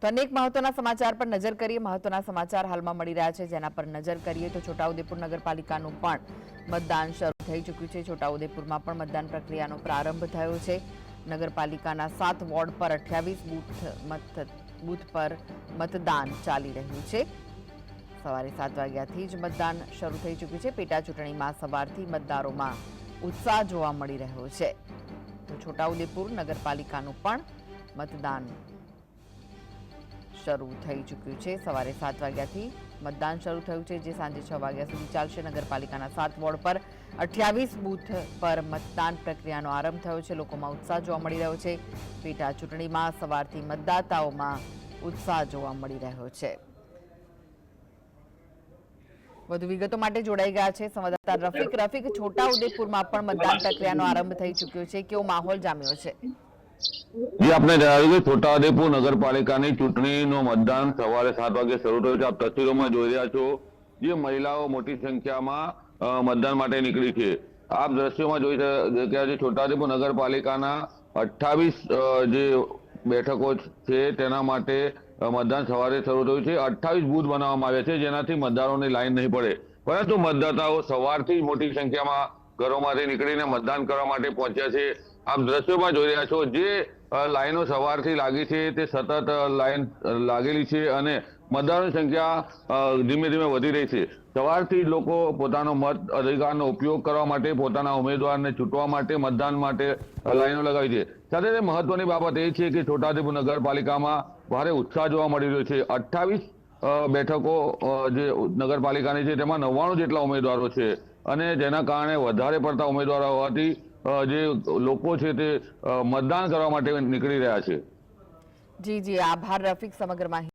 તો અનેક મહત્વના સમાચાર પર નજર કરીએ। મહત્વના સમાચાર હાલમાં મળી રહ્યા છે, જેના પર નજર કરીએ તો છોટાઉદેપુર નગરપાલિકાનું પણ મતદાન શરૂ થઈ ચૂક્યું છે। છોટાઉદેપુરમાં પણ મતદાન પ્રક્રિયાનો પ્રારંભ થયો છે। નગરપાલિકાના 7 વોર્ડ પર 28 બૂથ પર મતદાન ચાલી રહ્યું છે। સવારે 7 વાગ્યાથી જ મતદાન શરૂ થઈ ચૂક્યું છે। પેટા ચૂંટણીમાં સવારથી મતદારોમાં ઉત્સાહ જોવા મળી રહ્યો છે। તો છોટાઉદેપુર નગરપાલિકાનું પણ મતદાન શરૂ થઈ ચૂક્યું છે। સવારે 7 વાગ્યાથી મતદાન શરૂ થયું છે, જે સાંજે 6 વાગ્યા સુધી ચાલશે। નગરપાલિકાના 7 વોર્ડ પર 28 બૂથ પર મતદાન પ્રક્રિયાનો આરંભ થયો છે। લોકોમાં ઉત્સાહ જોવા મળી રહ્યો છે। પેટા ચૂંટણીમાં સવારથી મતદાતાઓમાં ઉત્સાહ જોવા મળી રહ્યો છે। વધુ વિગતો માટે જોડાઈ ગયા છે સંવાદદાતા રફીક। છોટાઉદેપુરમાં પણ મતદાન પ્રક્રિયાનો આરંભ થઈ ચૂક્યો છે, કેવો માહોલ જામ્યો છે? જે આપને જણાવ્યું કે છોટાઉદેપુર નગરપાલિકાની ચૂંટણીનું મતદાન સવારે 7 વાગે શરૂ થયું છે। આપ તસવીરોમાં જોઈ રહ્યા છો, જે મહિલાઓ મોટી સંખ્યામાં મતદાન માટે નીકળી છે। આપ દ્રશ્યોમાં જોઈ રહ્યા છો, છોટાઉદેપુર નગરપાલિકાના 28 જે બેઠકો છે તેના માટે મતદાન સવારે શરૂ થયું છે। 28 બૂથ બનાવવામાં આવ્યા છે, જેનાથી મતદારોની લાઈન નહીં પડે, પરંતુ મતદાતાઓ સવારથી મોટી સંખ્યામાં ઘરોમાંથી નીકળીને મતદાન કરવા માટે પહોંચ્યા છે। આપ દ્રશ્યોમાં જોઈ રહ્યા છો, જે લાઈનો સવારથી લાગી છે તે સતત લાઈન લાગેલી છે અને મતદારોની સંખ્યા ધીમે ધીમે વધી રહી છે। સવારથી લોકો પોતાનો મત અધિકારનો ઉપયોગ કરવા માટે, પોતાના ઉમેદવારને ચૂંટવા માટે, મતદાન માટે લાઈનો લગાવી છે। સાથે મહત્વની બાબત એ છે કે છોટાઉદેપુર નગરપાલિકામાં ભારે ઉત્સાહ જોવા મળી રહ્યો છે। 28 બેઠકો જે નગરપાલિકાની છે તેમાં 99 જેટલા ઉમેદવારો છે અને જેના કારણે વધારે પડતા ઉમેદવારો હોવાથી જે લોકો છે તે મતદાન કરવા માટે નીકળી રહ્યા છે। જી, આભાર રફીક સમગ્ર માહિતી